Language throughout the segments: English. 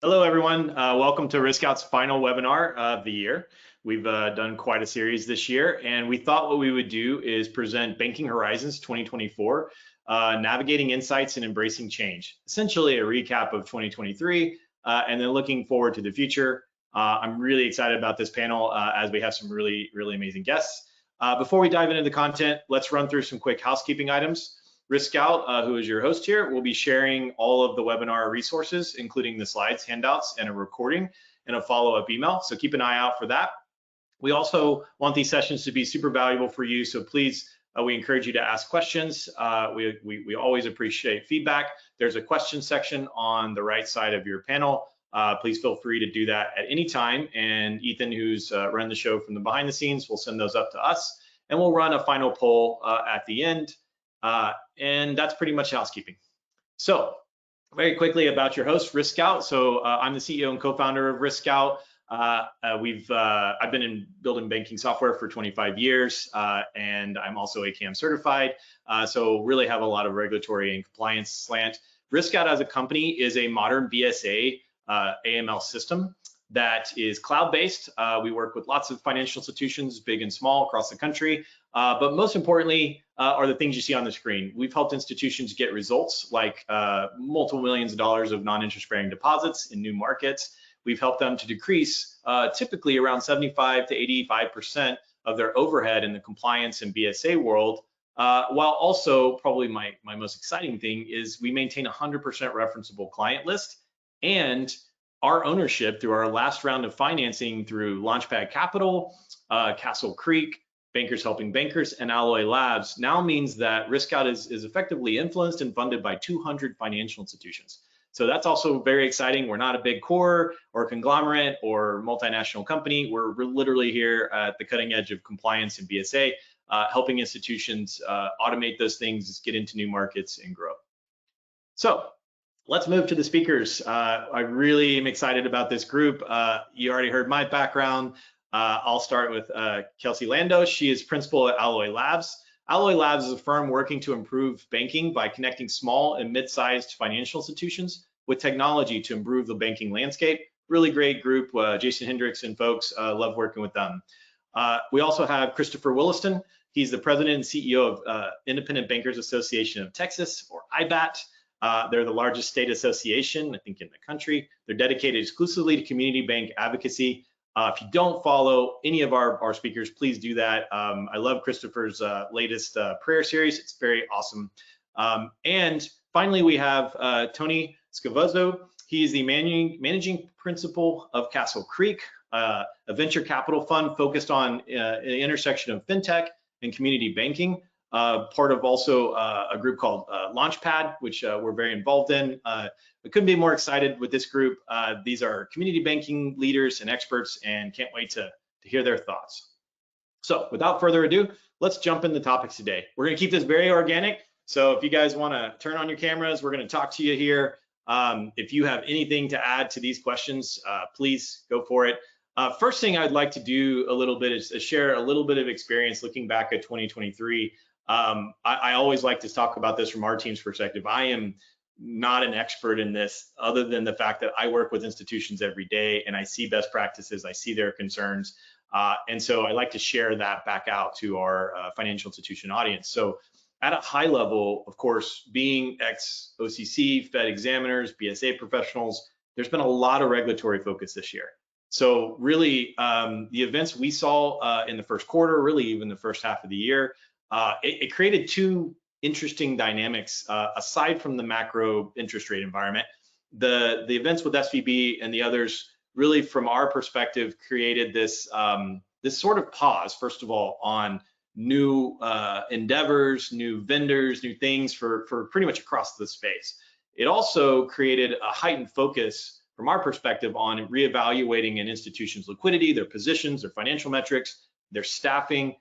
Hello, everyone. Welcome to RiskOut's final webinar of the year. We've done quite a series this year, and we thought what we would do is present Banking Horizons 2024, Navigating Insights and Embracing Change, essentially a recap of 2023, and then looking forward to the future. I'm really excited about this panel as we have some really amazing guests. Before we dive into the content, let's run through some quick housekeeping items. RiskOut, who is your host here, will be sharing all of the webinar resources, including the slides, handouts, and a recording and a follow-up email. So keep an eye out for that. We also want these sessions to be super valuable for you. So please, we encourage you to ask questions. We always appreciate feedback. There's a question section on the right side of your panel. Please feel free to do that at any time. And Ethan, who's run the show from the behind the scenes, will send those up to us. And we'll run a final poll at the end. And that's pretty much housekeeping. So very quickly about your host, RiskOut. So I'm the CEO and co-founder of RiskOut. I've been in building banking software for 25 years, and I'm also ACAM certified. So really have a lot of regulatory and compliance slant. RiskOut as a company is a modern BSA AML system that is cloud-based. We work with lots of financial institutions, big and small, across the country. But most importantly are the things you see on the screen. We've helped institutions get results like multiple millions of dollars of non-interest bearing deposits in new markets. We've helped them to decrease typically around 75 to 85% of their overhead in the compliance and BSA world, while also probably my most exciting thing is we maintain 100% referenceable client list, and our ownership through our last round of financing through Launchpad Capital, Castle Creek, Bankers Helping Bankers, and Alloy Labs now means that RiskOut is effectively influenced and funded by 200 financial institutions. So that's also very exciting. We're not a big core or conglomerate or multinational company. We're literally here at the cutting edge of compliance and BSA, helping institutions automate those things, get into new markets, and grow. So let's move to the speakers. I really am excited about this group. You already heard my background. I'll start with Kelsey Lando. She is principal at Alloy Labs. Alloy Labs is a firm working to improve banking by connecting small and mid-sized financial institutions with technology to improve the banking landscape. Really great group. Jason Hendricks and folks, love working with them. We also have Christopher Williston. He's the president and CEO of Independent Bankers Association of Texas, or IBAT. They're the largest state association, I think, in the country. They're dedicated exclusively to community bank advocacy. If you don't follow any of our speakers, please do that. I love Christopher's latest prayer series. It's very awesome. And finally, we have Tony Scavuzzo. He is the managing principal of Castle Creek, a venture capital fund focused on the intersection of fintech and community banking. Part of also a group called Launchpad, which we're very involved in. We couldn't be more excited with this group. These are community banking leaders and experts, and can't wait to hear their thoughts. So without further ado, let's jump into topics today. We're gonna keep this very organic. So if you guys wanna turn on your cameras, we're gonna talk to you here. If you have anything to add to these questions, please go for it. First thing I'd like to do a little bit is share a little bit of experience looking back at 2023. I always like to talk about this from our team's perspective. I am not an expert in this other than the fact that I work with institutions every day and I see best practices, I see their concerns. And so I like to share that back out to our financial institution audience. So at a high level, of course, being ex-OCC, Fed examiners, BSA professionals, there's been a lot of regulatory focus this year. So really, the events we saw in the first quarter, really even the first half of the year, it created two interesting dynamics aside from the macro interest rate environment. The events with SVB and the others really, from our perspective, created this this sort of pause, first of all, on new endeavors, new vendors, new things for pretty much across the space. It also created a heightened focus from our perspective on reevaluating an institution's liquidity, their positions, their financial metrics, their staffing,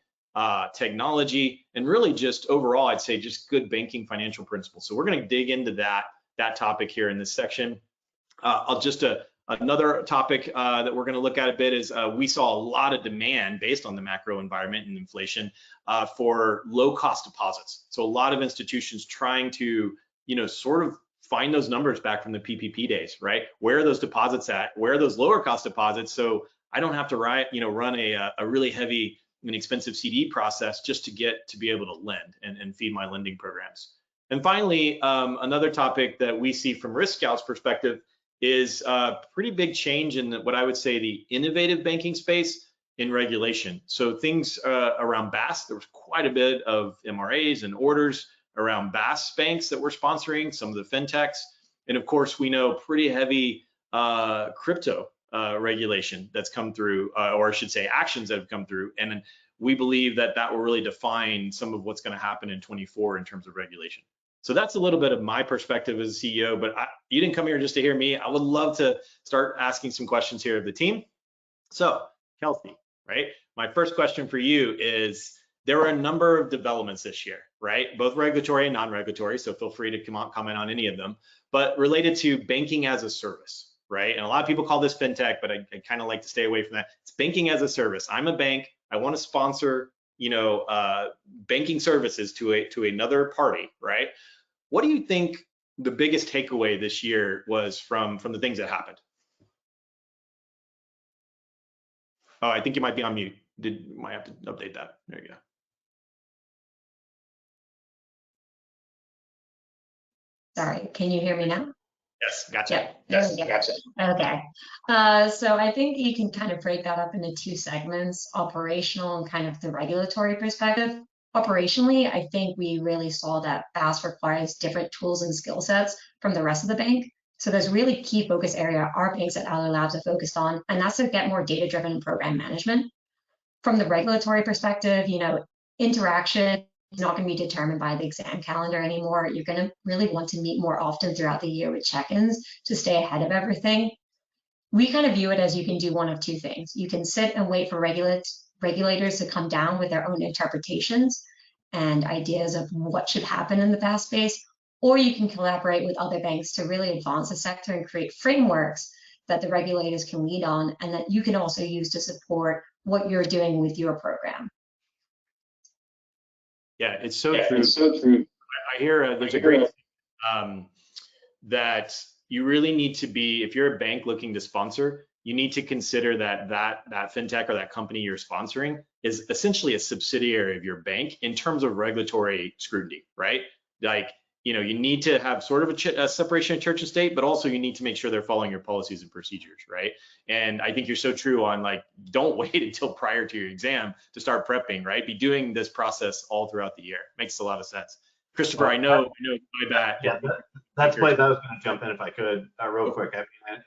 technology, and really just overall, I'd say just good banking financial principles. So we're going to dig into that topic here in this section. Another topic that we're going to look at a bit is we saw a lot of demand based on the macro environment and inflation for low cost deposits. So a lot of institutions trying to, sort of find those numbers back from the PPP days, right? Where are those deposits at? Where are those lower cost deposits? So I don't have to run a really heavy and expensive CD process just to be able to lend and feed my lending programs. And finally, another topic that we see from Risk Scout's perspective is a pretty big change in what I would say the innovative banking space in regulation. So things around BaaS, there was quite a bit of MRAs and orders around BaaS banks that we're sponsoring, some of the fintechs. And of course, we know pretty heavy crypto regulation that's come through, or I should say actions that have come through. And we believe that that will really define some of what's going to happen in 24 in terms of regulation. So that's a little bit of my perspective as a CEO, but you didn't come here just to hear me. I would love to start asking some questions here of the team. So Kelsey, right? My first question for you is, there were a number of developments this year, right? Both regulatory and non-regulatory, so feel free to comment on any of them, but related to banking as a service, right? And a lot of people call this fintech, but I kind of like to stay away from that. It's banking as a service. I'm a bank. I want to sponsor, banking services to another party, right? What do you think the biggest takeaway this year was from the things that happened? Oh, I think you might be on mute. Might have to update that. There you go. Sorry, can you hear me now? Yes, gotcha. Yep. Yes, gotcha. Okay. So I think you can kind of break that up into two segments, operational and kind of the regulatory perspective. Operationally, I think we really saw that BaaS requires different tools and skill sets from the rest of the bank. So there's really key focus area our banks at Aller Labs are focused on, and that's to get more data-driven program management. From the regulatory perspective, interaction is not going to be determined by the exam calendar anymore. You're going to really want to meet more often throughout the year with check-ins to stay ahead of everything. We kind of view it as you can do one of two things. You can sit and wait for regulators to come down with their own interpretations and ideas of what should happen in the BaaS space, or you can collaborate with other banks to really advance the sector and create frameworks that the regulators can lead on and that you can also use to support what you're doing with your program. Yeah, it's so true. It's so true. I hear there's a great that you really need to be, if you're a bank looking to sponsor, you need to consider that fintech or that company you're sponsoring is essentially a subsidiary of your bank in terms of regulatory scrutiny, right? Like, you need to have sort of a separation of church and state, but also you need to make sure they're following your policies and procedures, right? And I think you're so true on don't wait until prior to your exam to start prepping, right? Be doing this process all throughout the year. Makes a lot of sense. Christopher, I know by that. Yeah, that's the place I was going to jump in if I could, real quick.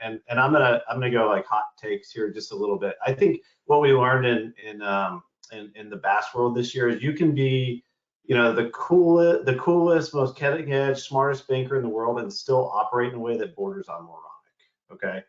And I'm gonna go hot takes here just a little bit. I think what we learned in the BaaS world this year is you can be the coolest, most cutting edge, smartest banker in the world and still operate in a way that borders on moronic. Okay.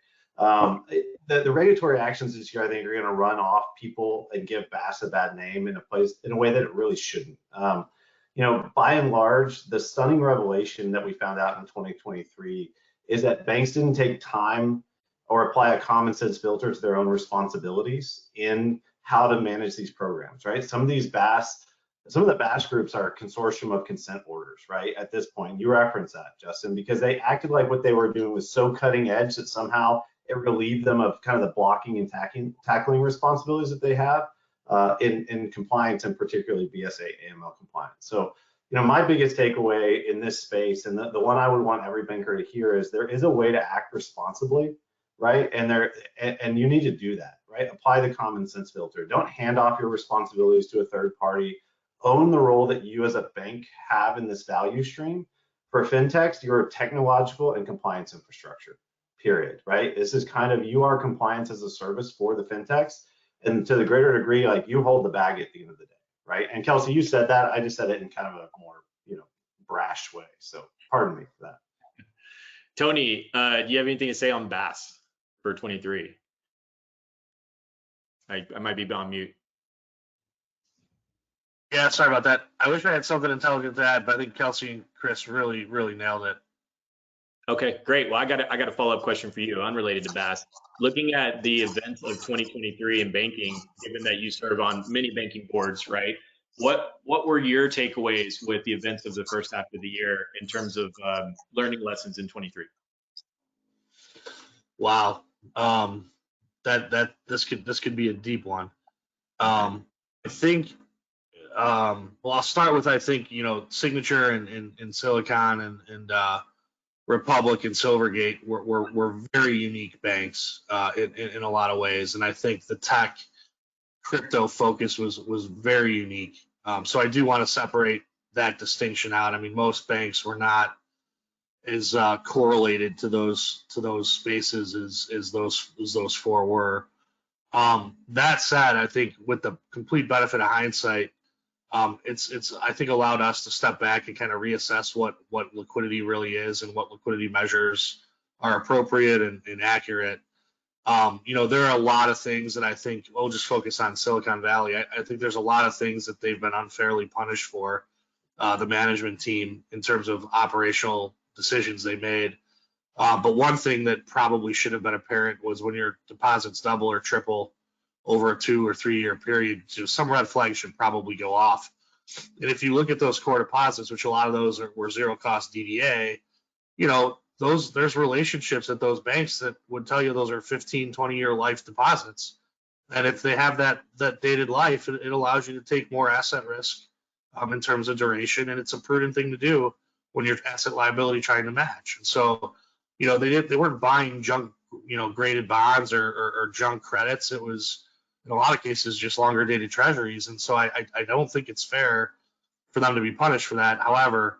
The regulatory actions this year, I think, are going to run off people and give BaaS a bad name in a way that it really shouldn't. By and large, the stunning revelation that we found out in 2023 is that banks didn't take time or apply a common sense filter to their own responsibilities in how to manage these programs, right? Some of the BaaS groups are a consortium of consent orders, right? At this point, you reference that, Justin, because they acted like what they were doing was so cutting edge that somehow it relieved them of kind of the blocking and tackling responsibilities that they have in compliance, and particularly BSA AML compliance. So, my biggest takeaway in this space, and the one I would want every banker to hear, is there is a way to act responsibly, right? And you need to do that, right? Apply the common sense filter. Don't hand off your responsibilities to a third party. Own the role that you as a bank have in this value stream. For fintechs, you're technological and compliance infrastructure, period, right? This is kind of, you are compliance as a service for the fintechs, and to the greater degree, you hold the bag at the end of the day, right? And Kelsey, you said that, I just said it in kind of a more, brash way, so pardon me for that. Tony, do you have anything to say on BaaS for 23? I might be on mute. Yeah, sorry about that. I wish I had something intelligent to add, but I think Kelsey and Chris really nailed it. Okay, great. Well, I got a follow-up question for you, unrelated to BaaS. Looking at the events of 2023 in banking, given that you serve on many banking boards, right? what were your takeaways with the events of the first half of the year in terms of learning lessons in 23? Wow. That this could be a deep one. I think well, I'll start with, I think, Signature and Silicon and Republic and Silvergate were very unique banks in a lot of ways, and I think the tech crypto focus was very unique. So I do want to separate that distinction out. I mean, most banks were not as correlated to those spaces as those four were. That said, I think with the complete benefit of hindsight, it's I think allowed us to step back and kind of reassess what liquidity really is and what liquidity measures are appropriate and accurate. There are a lot of things that I think we'll just focus on Silicon Valley. I think there's a lot of things that they've been unfairly punished for, the management team, in terms of operational decisions they made. But one thing that probably should have been apparent was when your deposits double or triple over a 2 or 3 year period, some red flags should probably go off. And if you look at those core deposits, which a lot of those were zero cost DDA, there's relationships at those banks that would tell you those are 15, 20-year life deposits. And if they have that dated life, it allows you to take more asset risk in terms of duration, and it's a prudent thing to do when you're asset liability trying to match. And so, they weren't buying junk, graded bonds or junk credits. It was, in a lot of cases, just longer dated treasuries. And so I don't think it's fair for them to be punished for that. However,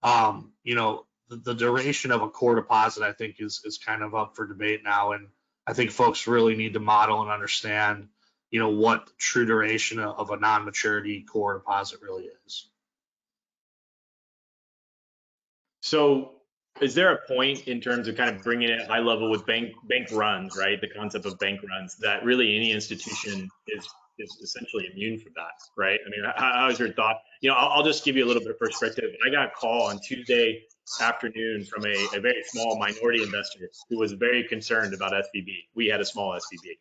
the duration of a core deposit, I think, is kind of up for debate now. And I think folks really need to model and understand, what the true duration of a non-maturity core deposit really is. So is there a point in terms of kind of bringing it high level with bank runs, right? The concept of bank runs, that really any institution is essentially immune from that, right? I mean, how is your thought? I'll just give you a little bit of perspective. I got a call on Tuesday afternoon from a very small minority investor who was very concerned about SVB. We had a small SVB,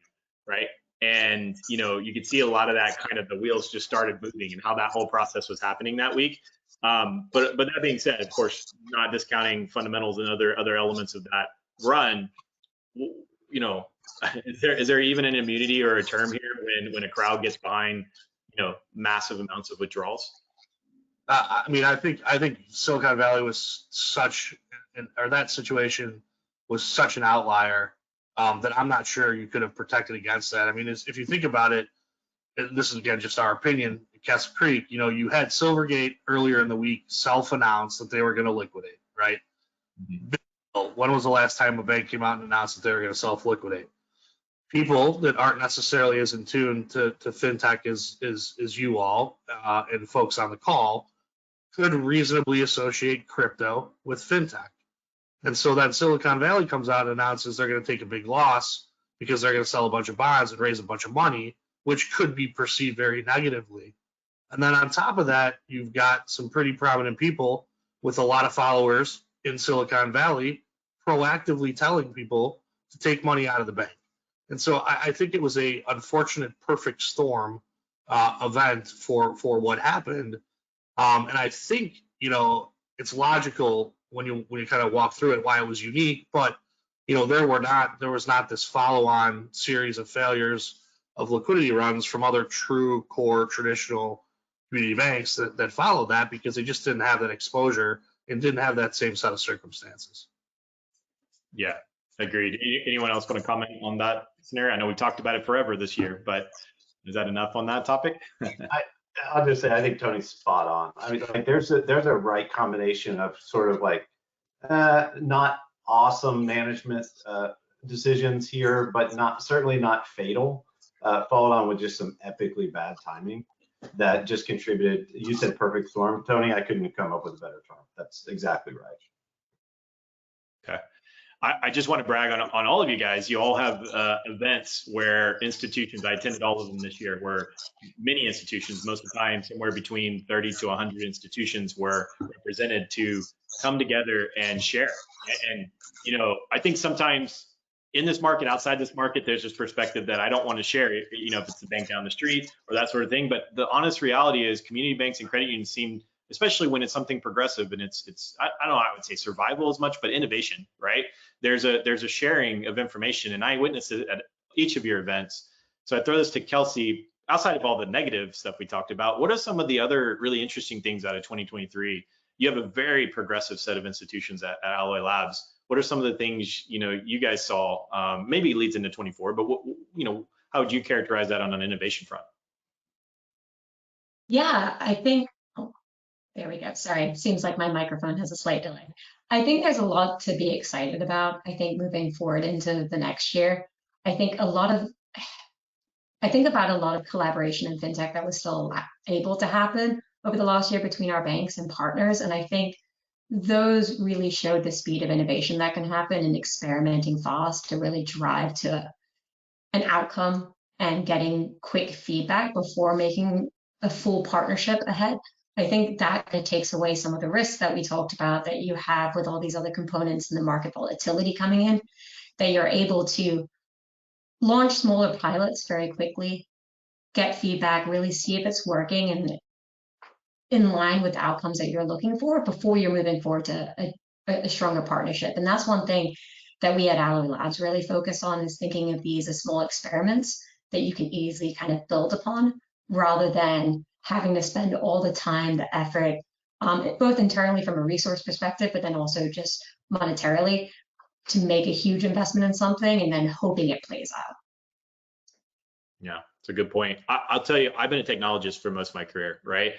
right? And you could see a lot of that, kind of the wheels just started moving and how that whole process was happening that week. But that being said, of course, not discounting fundamentals and other elements of that run, is there even an immunity or a term here when a crowd gets behind, massive amounts of withdrawals? I mean, I think Silicon Valley was that situation was such an outlier that I'm not sure you could have protected against that. I mean, if you think about it, and this is again just our opinion, Castle Creek, you had Silvergate earlier in the week self-announce that they were going to liquidate, right? Mm-hmm. When was the last time a bank came out and announced that they were going to self-liquidate? People that aren't necessarily as in tune to fintech as you all and folks on the call could reasonably associate crypto with fintech. And so then Silicon Valley comes out and announces they're going to take a big loss because they're going to sell a bunch of bonds and raise a bunch of money, which could be perceived very negatively. And then on top of that, you've got some pretty prominent people with a lot of followers in Silicon Valley proactively telling people to take money out of the bank. And so I think it was a unfortunate perfect storm event for what happened. And I think, it's logical when you kind of walk through it why it was unique, but there was not this follow-on series of failures of liquidity runs from other true core traditional community banks that followed that, because they just didn't have that exposure and didn't have that same set of circumstances. Yeah, agreed. Anyone else want to comment on that scenario? I know we talked about it forever this year, but is that enough on that topic? I'll just say I think Tony's spot on. I mean, like there's a right combination of sort of like not awesome management decisions here, but certainly not fatal. Followed on with just some epically bad timing that just contributed. You said perfect storm, Tony. I couldn't come up with a better term. That's exactly right. Okay. I just want to brag on all of you guys. You all have events where institutions, I attended all of them this year, where many institutions, most of the time, somewhere between 30 to 100 institutions were represented to come together and share. And I think sometimes in this market, outside this market, there's this perspective that I don't want to share, if it's the bank down the street or that sort of thing. But the honest reality is community banks and credit unions seem, especially when it's something progressive and it's I don't know, I would say survival as much, but innovation, right? There's a sharing of information, and I witnessed it at each of your events. So I throw this to Kelsey. Outside of all the negative stuff we talked about, what are some of the other really interesting things out of 2023? You have a very progressive set of institutions at Alloy Labs. What are some of the things you guys saw? Maybe it leads into 24, but how would you characterize that on an innovation front? Yeah, I think. Oh, there we go. Sorry, seems like my microphone has a slight delay. I think there's a lot to be excited about. I think moving forward into the next year, I think about a lot of collaboration in fintech that was still able to happen over the last year between our banks and partners. And I think those really showed the speed of innovation that can happen and experimenting fast to really drive to an outcome and getting quick feedback before making a full partnership ahead. I think that it takes away some of the risks that we talked about that you have with all these other components in the market volatility coming in, that you're able to launch smaller pilots very quickly, get feedback, really see if it's working and in line with the outcomes that you're looking for before you're moving forward to a stronger partnership. And that's one thing that we at Alloy Labs really focus on, is thinking of these as small experiments that you can easily kind of build upon, rather than having to spend all the time, the effort, both internally from a resource perspective, but then also just monetarily, to make a huge investment in something and then hoping it plays out. Yeah, it's a good point. I'll tell you, I've been a technologist for most of my career, right?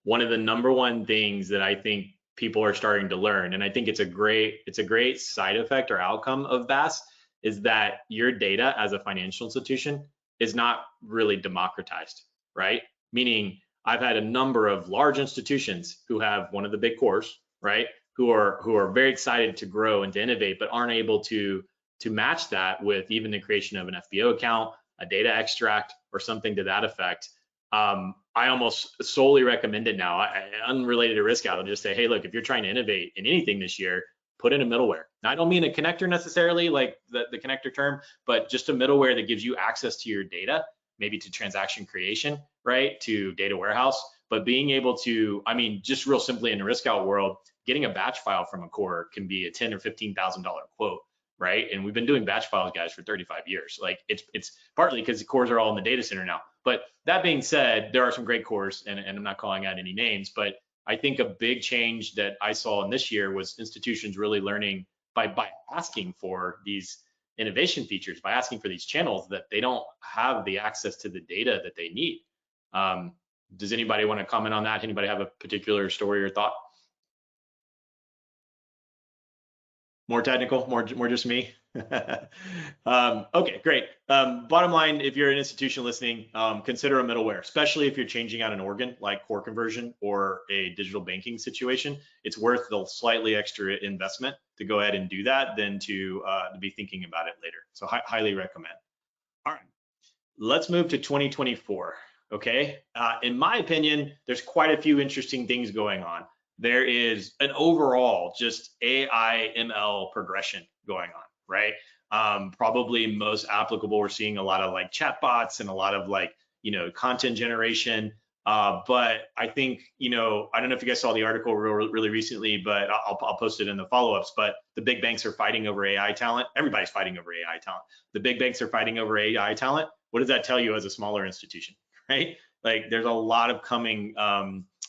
One of the number one things that I think people are starting to learn, and I think it's a great side effect or outcome of BaaS, is that your data as a financial institution is not really democratized, right? Meaning I've had a number of large institutions who have one of the big cores, right? Who are very excited to grow and to innovate, but aren't able to match that with even the creation of an FBO account, a data extract, or something to that effect. I almost solely recommend it now, unrelated to risk out. I'll just say, hey, look, if you're trying to innovate in anything this year, put in a middleware. Now, I don't mean a connector necessarily, like the connector term, but just a middleware that gives you access to your data, maybe to transaction creation, right, to data warehouse. But being able to, I mean, just real simply in the risk out world, getting a batch file from a core can be a $10,000 or $15,000 quote, right? And we've been doing batch files, guys, for 35 years. Like it's partly because the cores are all in the data center now. But that being said, there are some great cores, and I'm not calling out any names, but I think a big change that I saw in this year was institutions really learning by asking for these innovation features, by asking for these channels, that they don't have the access to the data that they need. Does anybody want to comment on that? Anybody have a particular story or thought? More technical, more just me. Okay, great. Bottom line, if you're an institution listening, consider a middleware, especially if you're changing out an organ like core conversion or a digital banking situation. It's worth the slightly extra investment to go ahead and do that than to be thinking about it later. So highly recommend. All right, let's move to 2024. Okay, in my opinion, there's quite a few interesting things going on. There is an overall just AI ML progression going on, right? Probably most applicable, we're seeing a lot of like chatbots and a lot of like, content generation. But I think, I don't know if you guys saw the article really recently, but I'll post it in the follow-ups, but the big banks are fighting over AI talent. Everybody's fighting over AI talent. The big banks are fighting over AI talent. What does that tell you as a smaller institution, right? Like there's a lot of coming,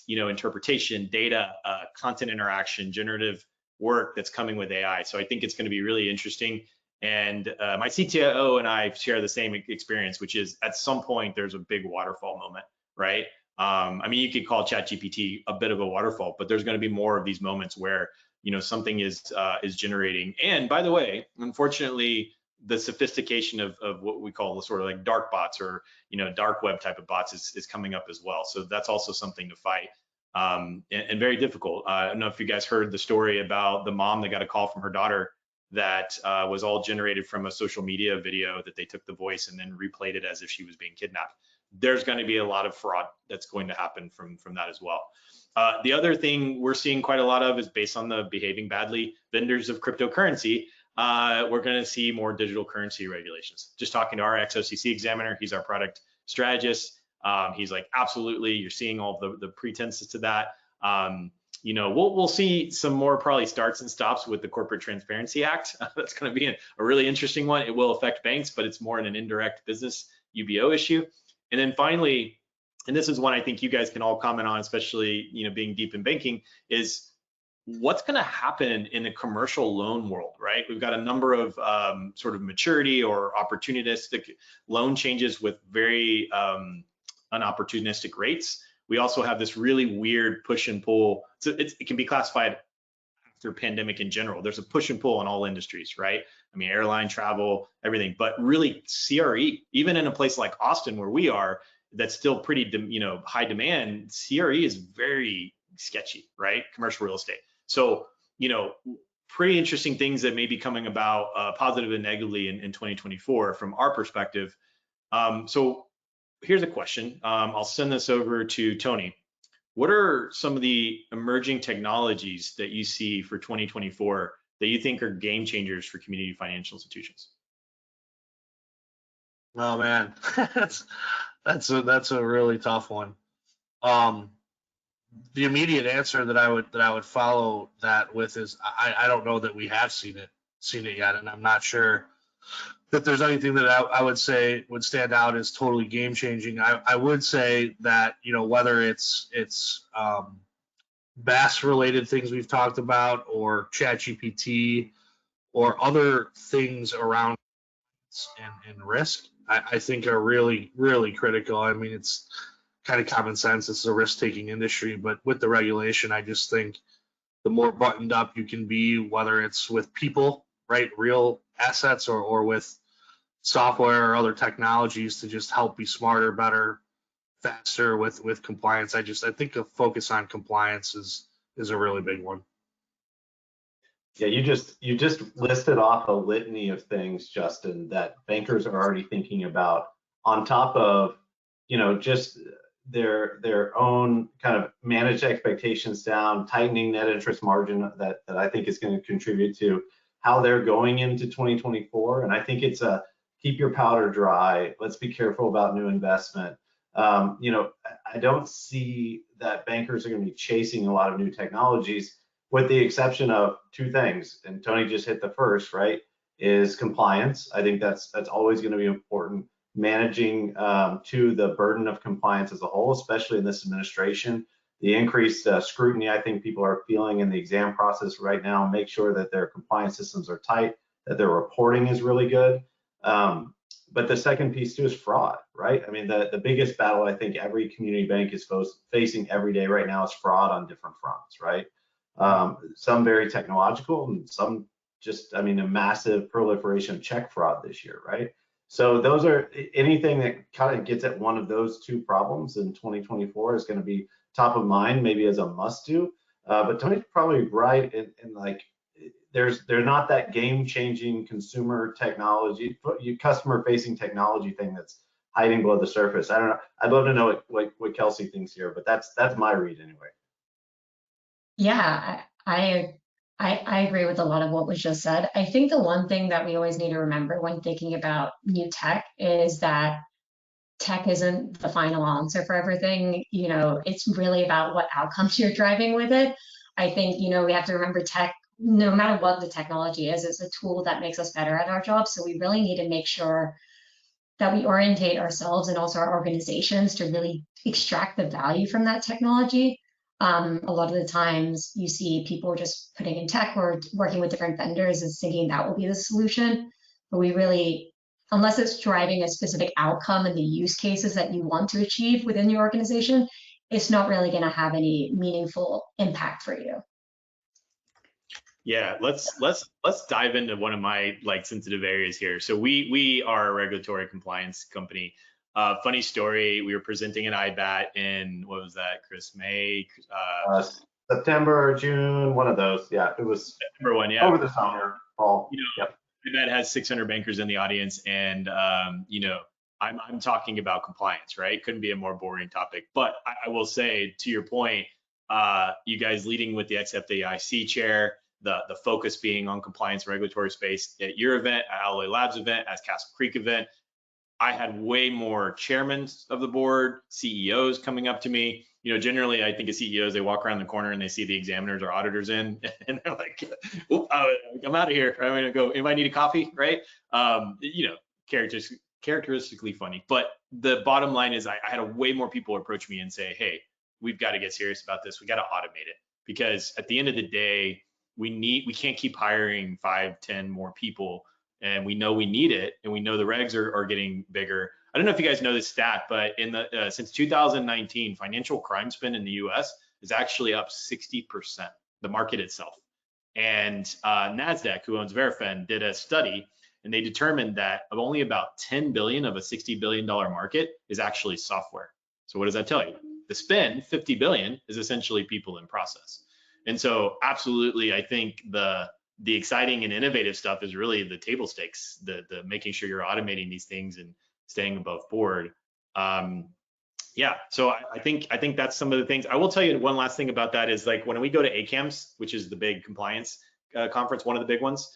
interpretation, data, content interaction, generative work that's coming with AI. So I think it's going to be really interesting. And my CTO and I share the same experience, which is at some point there's a big waterfall moment, right? I mean, you could call ChatGPT a bit of a waterfall, but there's going to be more of these moments where something is generating. And by the way, unfortunately, the sophistication of what we call the sort of like dark bots or dark web type of bots is coming up as well. So that's also something to fight, and very difficult. I don't know if you guys heard the story about the mom that got a call from her daughter that was all generated from a social media video that they took the voice and then replayed it as if she was being kidnapped. There's going to be a lot of fraud that's going to happen from that as well. The other thing we're seeing quite a lot of is based on the behaving badly vendors of cryptocurrency. we're going to see more digital currency regulations. Just talking to our ex-OCC examiner, he's our product strategist. He's like, absolutely, you're seeing all the pretenses to that. You know, we'll see some more probably starts and stops with the Corporate Transparency Act. That's going to be a really interesting one. It will affect banks, but it's more in an indirect business UBO issue. And then finally, and this is one I think you guys can all comment on, especially, you know, being deep in banking, is what's going to happen in the commercial loan world, right? We've got a number of sort of maturity or opportunistic loan changes with very unopportunistic rates. We also have this really weird push and pull. So it can be classified after pandemic in general. There's a push and pull in all industries, right? I mean, airline, travel, everything. But really, CRE, even in a place like Austin where we are, that's still pretty, you know, high demand. CRE is very sketchy, right? Commercial real estate. So, you know, pretty interesting things that may be coming about positive and negatively in 2024 from our perspective. So here's a question. I'll send this over to Tony. What are some of the emerging technologies that you see for 2024 that you think are game changers for community financial institutions? Oh man, that's a really tough one. The immediate answer that I would follow that with is I don't know that we have seen it yet, and I'm not sure that there's anything that I would say would stand out as totally game changing. I would say that, you know, whether it's BAS related things we've talked about, or ChatGPT, or other things around and risk, I think are really, really critical. I mean, it's kind of common sense. It's a risk-taking industry, but with the regulation, I just think the more buttoned up you can be, whether it's with people, right, real assets, or with software or other technologies to just help be smarter, better, faster with compliance. I think a focus on compliance is a really big one. Yeah, you just listed off a litany of things, Justin, that bankers are already thinking about on top of, you know, just their own kind of managed expectations down, tightening net interest margin that I think is going to contribute to how they're going into 2024. And I think it's a keep your powder dry. Let's be careful about new investment. You know, I don't see that bankers are going to be chasing a lot of new technologies, with the exception of two things. And Tony just hit the first, right, is compliance. I think that's always going to be important. Managing to the burden of compliance as a whole, especially in this administration. The increased scrutiny I think people are feeling in the exam process right now, make sure that their compliance systems are tight, that their reporting is really good. But the second piece too is fraud, right? I mean, the biggest battle I think every community bank is facing every day right now is fraud on different fronts, right? Some very technological, and some just, I mean, a massive proliferation of check fraud this year, right? So those are anything that kind of gets at one of those two problems in 2024 is going to be top of mind, maybe as a must do. But Tony's probably right in like there's not that game changing consumer technology, customer facing technology thing that's hiding below the surface. I don't know. I'd love to know what Kelsey thinks here, but that's my read anyway. Yeah, I agree with a lot of what was just said. I think the one thing that we always need to remember when thinking about new tech is that tech isn't the final answer for everything. You know, it's really about what outcomes you're driving with it. I think, you know, we have to remember tech, no matter what the technology is, it's a tool that makes us better at our job. So we really need to make sure that we orientate ourselves and also our organizations to really extract the value from that technology. A lot of the times you see people just putting in tech or working with different vendors and thinking that will be the solution. But we really, unless it's driving a specific outcome and the use cases that you want to achieve within your organization, it's not really going to have any meaningful impact for you. Yeah, let's dive into one of my like sensitive areas here. So we are a regulatory compliance company. Funny story, we were presenting an IBAT in, what was that, Chris, May? September, June, one of those. Yeah, it was September one, yeah. Over the summer, fall. You know, yep. IBAT has 600 bankers in the audience, and you know, I'm talking about compliance, right? Couldn't be a more boring topic. But I will say, to your point, you guys leading with the ex-FDIC chair, the focus being on compliance regulatory space. At your event, at Alloy Labs event, at Castle Creek event, I had way more chairmen of the board, CEOs coming up to me. Generally, I think of CEOs, they walk around the corner and they see the examiners or auditors in, and they're like, I'm out of here. I'm going to go. Anybody need a coffee, right? Characteristically funny. But the bottom line is I had way more people approach me and say, hey, we've got to get serious about this. We got to automate it, because at the end of the day, we can't keep hiring 5, 10 more people, and we know we need it, and we know the regs are getting bigger. I don't know if you guys know this stat, but since 2019, financial crime spend in the U.S. is actually up 60%, the market itself. And NASDAQ, who owns Verifend, did a study, and they determined that only about 10 billion of a $60 billion market is actually software. So what does that tell you? The spend, 50 billion, is essentially people in process. And so absolutely, I think the exciting and innovative stuff is really the table stakes, the making sure you're automating these things and staying above board. Yeah, so I think that's some of the things. I will tell you one last thing about that is, like, when we go to ACAMS, which is the big compliance conference, one of the big ones,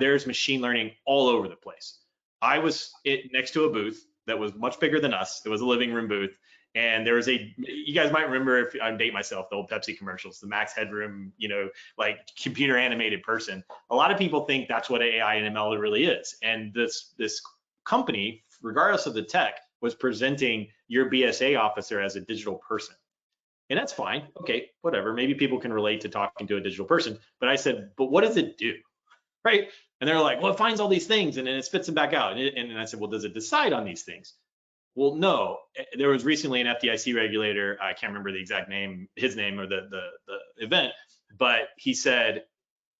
there's machine learning all over the place. I was next to a booth that was much bigger than us. It was a living room booth. And there was you guys might remember, if I date myself, the old Pepsi commercials, the Max Headroom, like computer animated person. A lot of people think that's what AI and ML really is. And this company, regardless of the tech, was presenting your BSA officer as a digital person. And that's fine. Okay, whatever. Maybe people can relate to talking to a digital person. But I said, but what does it do? Right? And they're like, well, it finds all these things and then it spits them back out. And I said, well, does it decide on these things? Well, no. There was recently an FDIC regulator, I can't remember the exact name, his name or the event, but he said,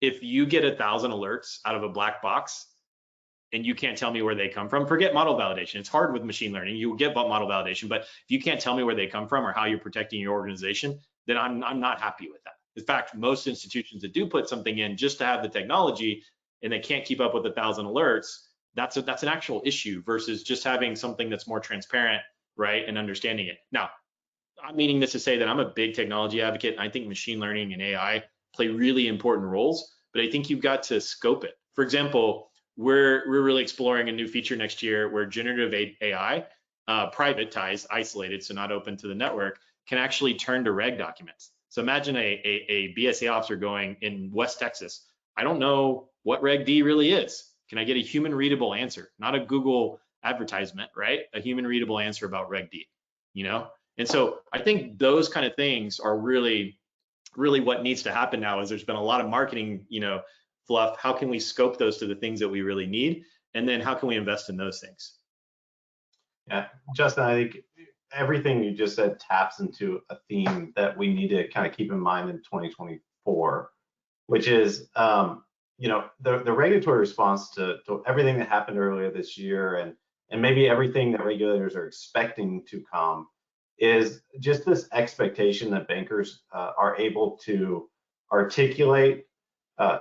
if you get 1,000 alerts out of a black box and you can't tell me where they come from, forget model validation. It's hard with machine learning. You will get model validation, but if you can't tell me where they come from or how you're protecting your organization, then I'm not happy with that. In fact, most institutions that do put something in just to have the technology and they can't keep up with 1,000 alerts, that's an actual issue versus just having something that's more transparent, right, and understanding it. Now, I'm meaning this to say that I'm a big technology advocate, and I think machine learning and AI play really important roles, but I think you've got to scope it. For example, we're really exploring a new feature next year where generative AI, privatized, isolated, so not open to the network, can actually turn to reg documents. So imagine a BSA officer going in West Texas. I don't know what Reg D really is. Can I get a human readable answer? Not a Google advertisement, right? A human readable answer about Reg D, And so I think those kind of things are really, really what needs to happen now. Is there's been a lot of marketing, fluff. How can we scope those to the things that we really need? And then how can we invest in those things? Yeah, Justin, I think everything you just said taps into a theme that we need to kind of keep in mind in 2024, which is, the regulatory response to everything that happened earlier this year and maybe everything that regulators are expecting to come is just this expectation that bankers are able to articulate,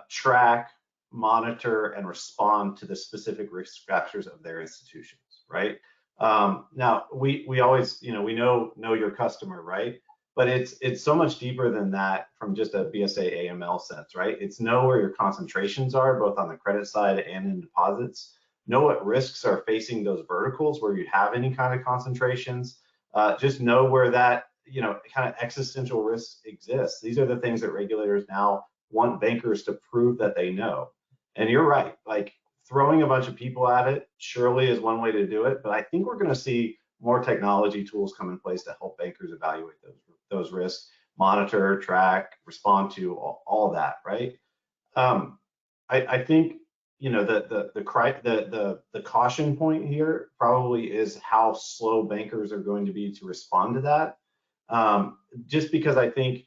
track, monitor, and respond to the specific risk factors of their institutions, right? Now, we always, we know your customer, right? But it's so much deeper than that from just a BSA AML sense, right? It's know where your concentrations are, both on the credit side and in deposits. Know what risks are facing those verticals where you have any kind of concentrations. Just know where that, kind of existential risk exists. These are the things that regulators now want bankers to prove that they know. And you're right, like throwing a bunch of people at it surely is one way to do it, but I think we're going to see more technology tools come in place to help bankers evaluate those risks, monitor, track, respond to all that, right? I think the caution point here probably is how slow bankers are going to be to respond to that. Just because I think,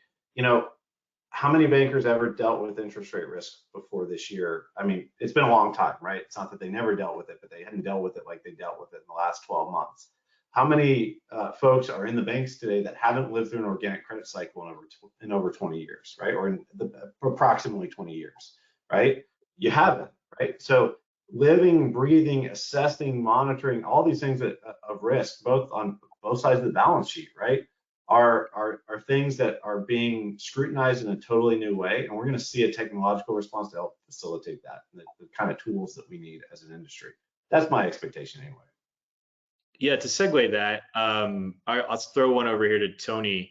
how many bankers ever dealt with interest rate risk before this year? I mean, it's been a long time, right? It's not that they never dealt with it, but they hadn't dealt with it like they dealt with it in the last 12 months. How many folks are in the banks today that haven't lived through an organic credit cycle in over 20 years, right? Or in approximately 20 years, right? You haven't, right? So living, breathing, assessing, monitoring, all these things of risk, both on both sides of the balance sheet, right, are things that are being scrutinized in a totally new way, and we're going to see a technological response to help facilitate that, the kind of tools that we need as an industry. That's my expectation anyway. Yeah, to segue that, I'll throw one over here to Tony.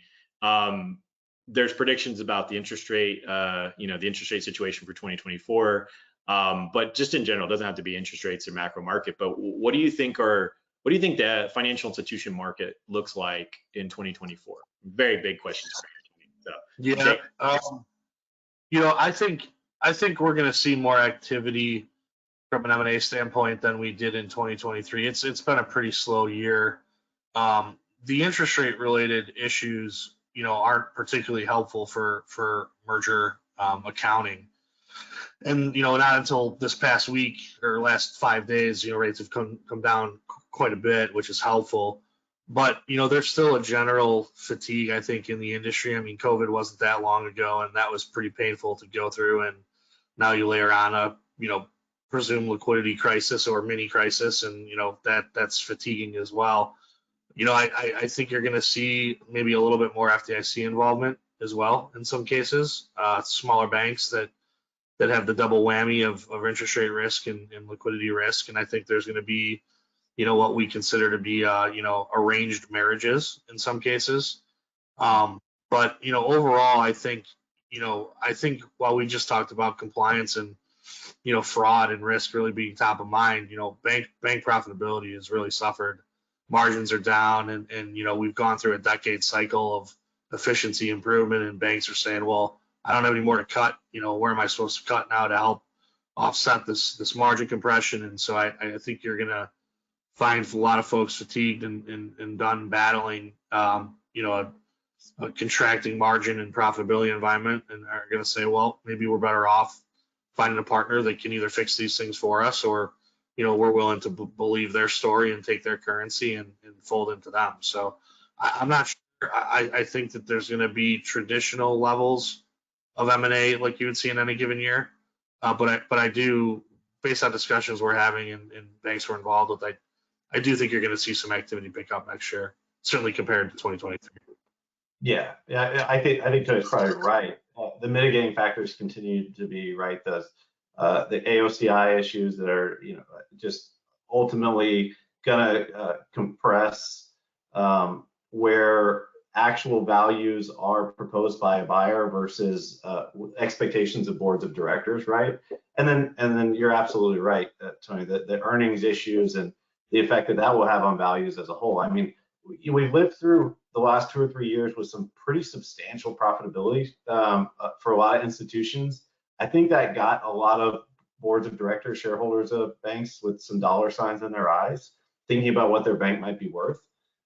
There's predictions about the interest rate, the interest rate situation for 2024. But just in general, it doesn't have to be interest rates or macro market. But what do you think the financial institution market looks like in 2024? Very big questions for you. So, Yeah, I think we're going to see more activity from an M&A standpoint than we did in 2023. It's been a pretty slow year. The interest rate related issues, aren't particularly helpful for merger accounting. And not until this past week or last 5 days, rates have come down quite a bit, which is helpful. But there's still a general fatigue, I think, in the industry. I mean, COVID wasn't that long ago, and that was pretty painful to go through. And now you layer on a presumed liquidity crisis or mini crisis, and that's fatiguing as well. I think you're going to see maybe a little bit more FDIC involvement as well in some cases. Smaller banks that have the double whammy of interest rate risk and liquidity risk, and I think there's going to be what we consider to be arranged marriages in some cases. But overall, I think while we just talked about compliance and fraud and risk really being top of mind, bank profitability has really suffered. Margins are down, and we've gone through a decade cycle of efficiency improvement, and banks are saying, well, I don't have any more to cut. Where am I supposed to cut now to help offset this margin compression? And so I think you're gonna find a lot of folks fatigued and done battling a contracting margin and profitability environment, and are gonna say, well, maybe we're better off finding a partner that can either fix these things for us, or we're willing to believe their story and take their currency and fold into them. So I'm not sure. I think that there's going to be traditional levels of M&A like you would see in any given year. But I do, based on discussions we're having and banks we're involved with, I do think you're going to see some activity pick up next year, certainly compared to 2023. Yeah, I think Tony's probably right. The mitigating factors continue to be right. The AOCI issues that are just ultimately gonna compress where actual values are proposed by a buyer versus expectations of boards of directors, right? And then you're absolutely right, Tony. The earnings issues and the effect that will have on values as a whole. I mean, we've lived through the last 2 or 3 years with some pretty substantial profitability for a lot of institutions. I think that got a lot of boards of directors, shareholders of banks with some dollar signs in their eyes, thinking about what their bank might be worth.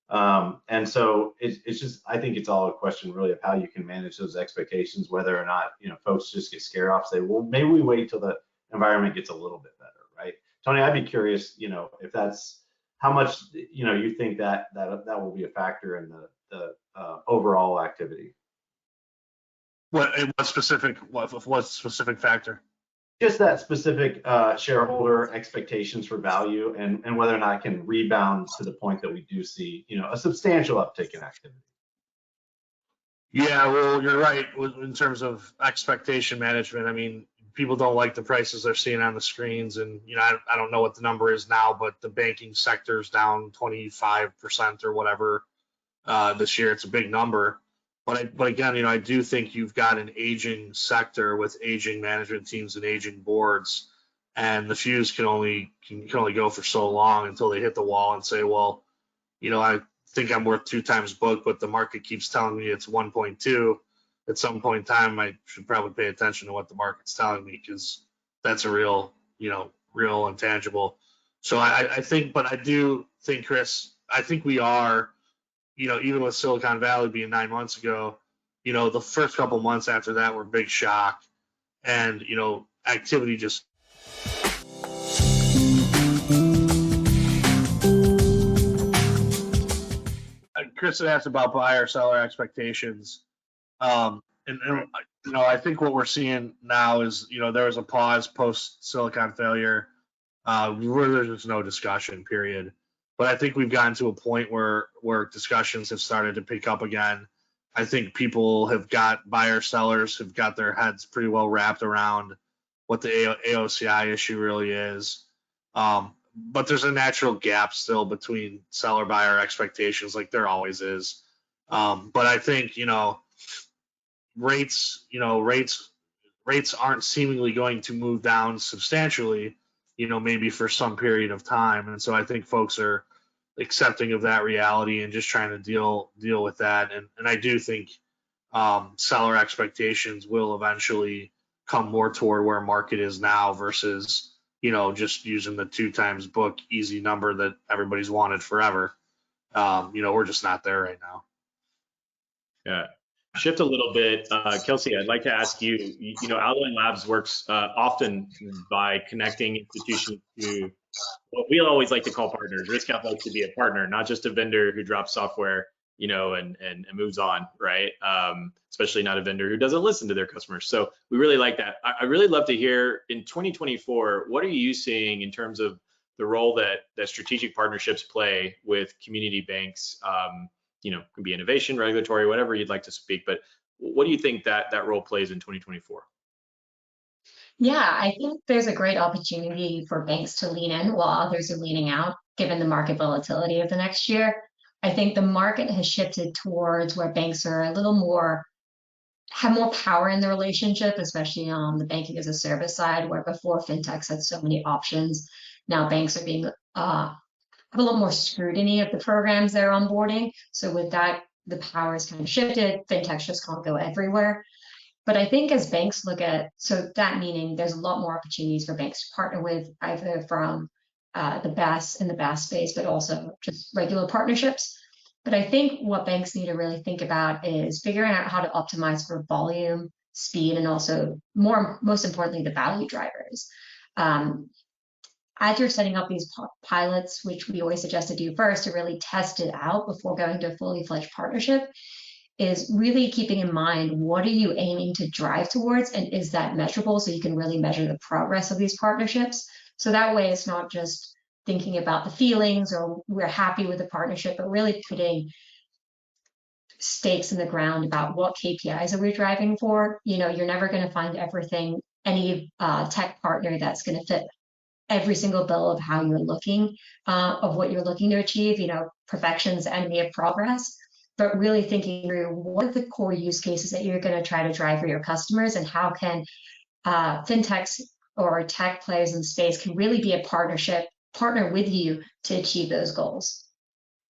And so it's just, I think it's all a question really of how you can manage those expectations, whether or not, folks just get scared off, say, well, maybe we wait till the environment gets a little bit better, right? Tony, I'd be curious, if that's how much, you think that will be a factor in the overall activity. What specific factor? Just that specific shareholder expectations for value and whether or not it can rebound to the point that we do see, a substantial uptick in activity. Yeah, well, you're right in terms of expectation management. I mean, people don't like the prices they're seeing on the screens, and I don't know what the number is now, but the banking sector is down 25% or whatever this year. It's a big number. But again, I do think you've got an aging sector with aging management teams and aging boards, and the fuse can only go for so long until they hit the wall and say, well, I think I'm worth 2 times book, but the market keeps telling me it's 1.2. At some point in time, I should probably pay attention to what the market's telling me, because that's a real and tangible. So I think, but I do think, Chris, I think we are. Even with Silicon Valley being 9 months ago, the first couple months after that were big shock, and activity just. Chris had asked about buyer seller expectations, and I think what we're seeing now is there was a pause post Silicon failure, where there's no discussion period. but I think we've gotten to a point where discussions have started to pick up again. I think people have got sellers have got their heads pretty well wrapped around what the AOCI issue really is. But there's a natural gap still between seller buyer expectations, like there always is. But I think, rates aren't seemingly going to move down substantially, maybe for some period of time. And so I think folks are accepting of that reality and just trying to deal with that. And I do think seller expectations will eventually come more toward where market is now versus, just using the 2 times book easy number that everybody's wanted forever. We're just not there right now. Yeah. Shift a little bit, Kelsey, I'd like to ask you, Alloy Labs works often by connecting institutions to what we always like to call partners. RiskOut likes to be a partner, not just a vendor who drops software, and moves on, right? Especially not a vendor who doesn't listen to their customers. So we really like that. I really love to hear in 2024, what are you seeing in terms of the role that strategic partnerships play with community banks? Can be innovation, regulatory, whatever you'd like to speak, but what do you think that role plays in 2024? Yeah, I think there's a great opportunity for banks to lean in while others are leaning out, given the market volatility of the next year. I think the market has shifted towards where banks are a little more, have more power in the relationship, especially on the banking as a service side, where before fintechs had so many options. Now banks are being have a little more scrutiny of the programs they're onboarding. So with that, the power has kind of shifted. Fintechs just can't go everywhere. But I think as banks look at, so that meaning there's a lot more opportunities for banks to partner with, either from the BaaS in the BaaS space, but also just regular partnerships. But I think what banks need to really think about is figuring out how to optimize for volume, speed, and also most importantly, the value drivers. As you're setting up these pilots, which we always suggest to do first to really test it out before going to a fully fledged partnership, is really keeping in mind, what are you aiming to drive towards, and is that measurable, so you can really measure the progress of these partnerships. So that way it's not just thinking about the feelings or we're happy with the partnership, but really putting stakes in the ground about what KPIs are we driving for. You're never going to find any tech partner that's going to fit every single bill of how you're looking, of what you're looking to achieve. Perfection's the enemy of progress, but really thinking through what are the core use cases that you're going to try to drive for your customers, and how can fintechs or tech players in the space can really be a partner with you to achieve those goals.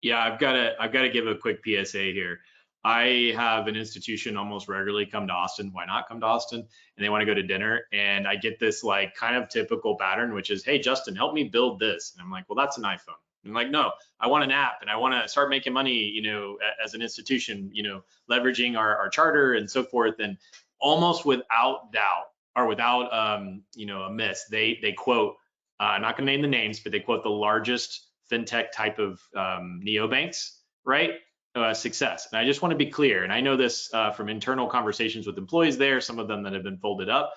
Yeah, I've got to give a quick PSA here. I have an institution almost regularly come to Austin. Why not come to Austin? And they want to go to dinner. And I get this like kind of typical pattern, which is, hey, Justin, help me build this. And I'm like, well, that's an iPhone. And I'm like, no, I want an app, and I want to start making money, as an institution, leveraging our charter and so forth. And almost without doubt, or without, a miss, they quote, I'm not going to name the names, but they quote the largest fintech type of neobanks, right? Success. And I just want to be clear, and I know this from internal conversations with employees there, some of them that have been folded up.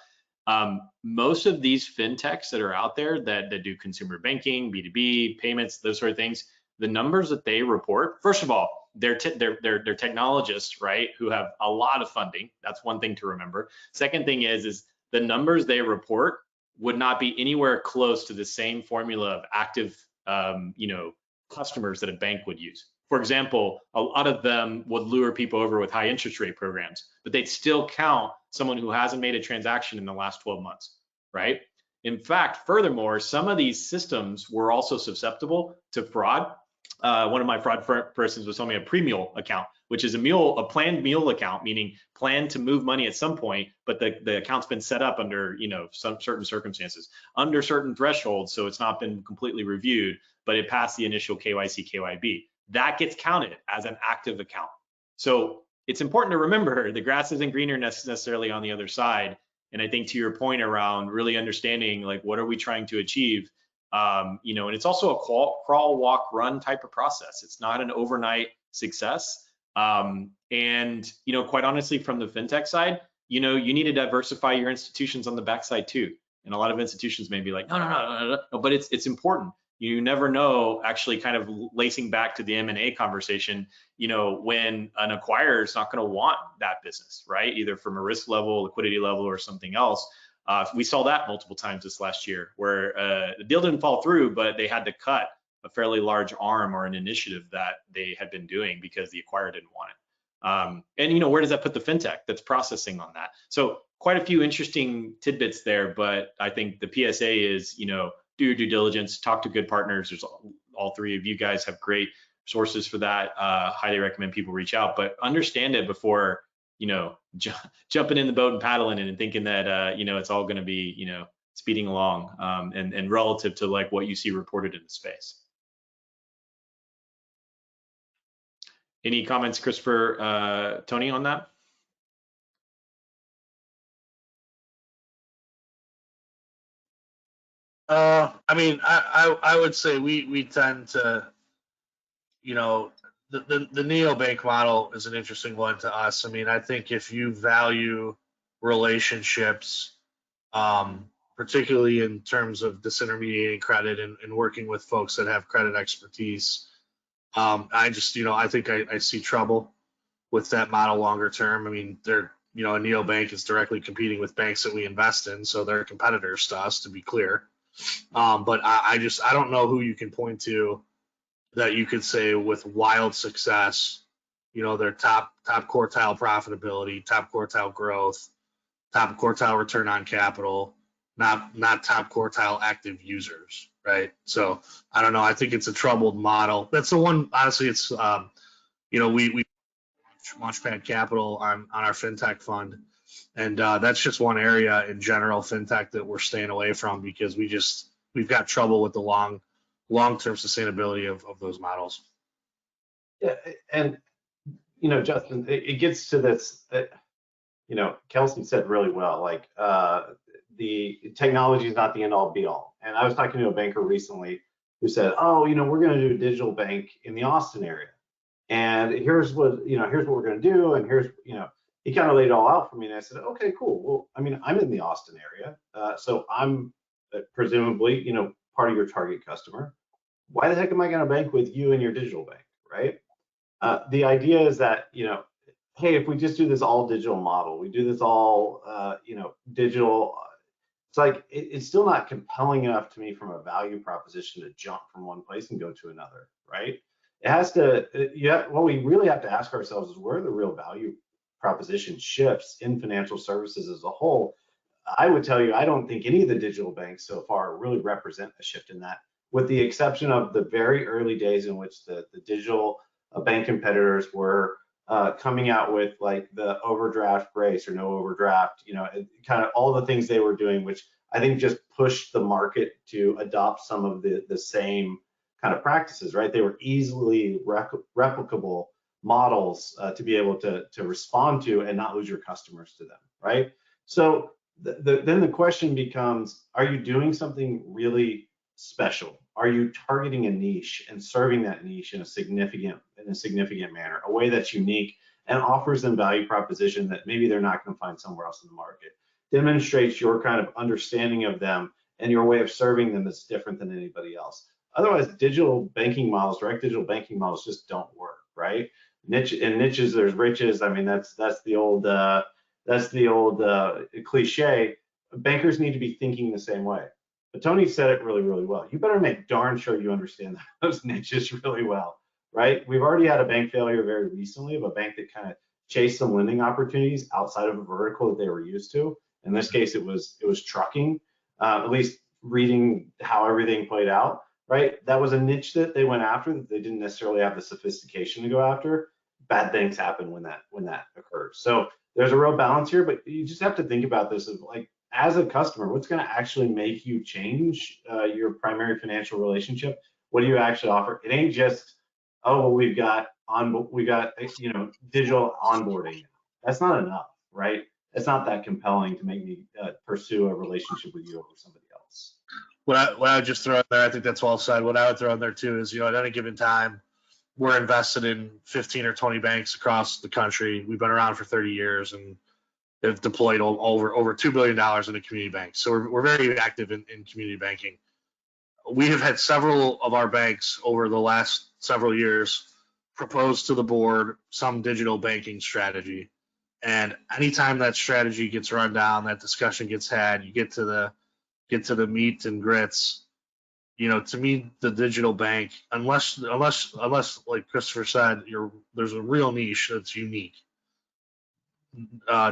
Most of these fintechs that are out there that do consumer banking, B2B, payments, those sort of things, the numbers that they report, first of all, they're technologists, right, who have a lot of funding. That's one thing to remember. Second thing is the numbers they report would not be anywhere close to the same formula of active customers that a bank would use. For example, a lot of them would lure people over with high interest rate programs, but they'd still count someone who hasn't made a transaction in the last 12 months, right? In fact, furthermore, some of these systems were also susceptible to fraud. One of my fraud persons was telling me a pre-mule account, which is a planned mule account, meaning planned to move money at some point, but the account's been set up under some certain circumstances, under certain thresholds, so it's not been completely reviewed, but it passed the initial KYC, KYB. That gets counted as an active account. So it's important to remember the grass isn't greener necessarily on the other side. And I think to your point around really understanding, like, what are we trying to achieve? And it's also a crawl, walk, run type of process. It's not an overnight success. And quite honestly, from the fintech side, you need to diversify your institutions on the backside too. And a lot of institutions may be like, no, but it's important. you never know, actually kind of lacing back to the M&A conversation, when an acquirer is not going to want that business, right? Either from a risk level, liquidity level, or something else. We saw that multiple times this last year where the deal didn't fall through, but they had to cut a fairly large arm or an initiative that they had been doing because the acquirer didn't want it. And where does that put the fintech that's processing on that? So quite a few interesting tidbits there, but I think the PSA is, do your due diligence, talk to good partners. There's all three of you guys have great sources for that. Highly recommend people reach out, but understand it before, jumping in the boat and paddling it and thinking that, it's all going to be, speeding along and relative to like what you see reported in the space. Any comments, Christopher, Tony, on that? I mean, I would say we tend to, the neobank model is an interesting one to us. I mean, I think if you value relationships, particularly in terms of disintermediating credit and working with folks that have credit expertise, I just, I think I see trouble with that model longer term. I mean, a neobank is directly competing with banks that we invest in, so they're competitors to us, to be clear. But I don't know who you can point to that you could say with wild success, their top quartile profitability, top quartile growth, top quartile return on capital, not top quartile active users, right? So I don't know. I think it's a troubled model. That's the one. Honestly, it's we Launchpad Capital on our fintech fund, and that's just one area in general fintech that we're staying away from because we've got trouble with the long-term sustainability of those models. Yeah, and Justin, it gets to this. Kelsey said really well. Like the technology is not the end all be all. And I was talking to a banker recently who said, "Oh, we're going to do a digital bank in the Austin area, and here's what we're going to do, and here's he kind of laid it all out for me." And I said, "Okay, cool. Well, I mean, I'm in the Austin area, so I'm presumably part of your target customer. Why the heck am I going to bank with you and your digital bank, right?" The idea is that hey, if we just do this all digital model, we do this all digital. It's like it's still not compelling enough to me from a value proposition to jump from one place and go to another, right? It has to. What we really have to ask ourselves is where the real value proposition shifts in financial services as a whole. I would tell you, I don't think any of the digital banks so far really represent a shift in that, with the exception of the very early days in which the digital bank competitors were coming out with like the overdraft grace or no overdraft, kind of all the things they were doing, which I think just pushed the market to adopt some of the same kind of practices, right? They were easily replicable models to be able to respond to and not lose your customers to them, right? So then the question becomes, are you doing something really special? Are you targeting a niche and serving that niche in a significant manner, a way that's unique and offers them value proposition that maybe they're not going to find somewhere else in the market? Demonstrates your kind of understanding of them and your way of serving them is different than anybody else. Otherwise, direct digital banking models just don't work, right? Niches, there's riches. I mean, that's the old cliche. Bankers need to be thinking the same way. But Tony said it really, really well. You better make darn sure you understand those niches really well, right? We've already had a bank failure very recently of a bank that kind of chased some lending opportunities outside of a vertical that they were used to. In this case, it was trucking, at least reading how everything played out, right? That was a niche that they went after that they didn't necessarily have the sophistication to go after. Bad things happen when that occurs. So there's a real balance here, but you just have to think about this as like, as a customer, what's going to actually make you change your primary financial relationship? What do you actually offer? It ain't just, oh, well, we got digital onboarding. That's not enough, right? It's not that compelling to make me pursue a relationship with you over somebody else. What I would just throw in there, I think that's well said. What I would throw in there too is, at any given time, we're invested in 15 or 20 banks across the country. We've been around for 30 years and have deployed over $2 billion into community banks. So we're very active in community banking. we have had several of our banks over the last several years propose to the board some digital banking strategy. And anytime that strategy gets run down, that discussion gets had, you get to the meat and grits. To me, the digital bank, unless like Christopher said, there's a real niche that's unique.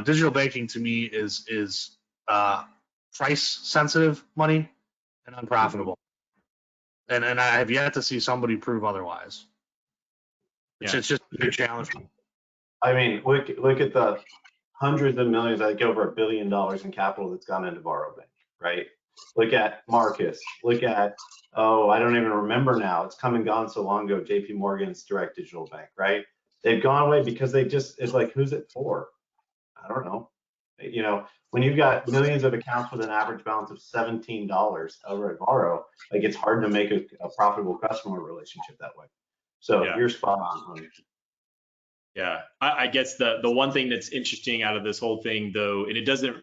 Digital banking to me is price sensitive money and unprofitable. And I have yet to see somebody prove otherwise. It's just a big challenge. I mean, look at the hundreds of millions, I think over $1 billion in capital that's gone into Borrow Bank, right? Look at Marcus. Look at, I don't even remember now. It's come and gone so long ago. JP Morgan's direct digital bank, right? They've gone away because it's like, who's it for? I don't know. When you've got millions of accounts with an average balance of $17 over at Borrow, like it's hard to make a profitable customer relationship that way. So you're spot on, honey. Yeah, I guess the one thing that's interesting out of this whole thing, though, and it doesn't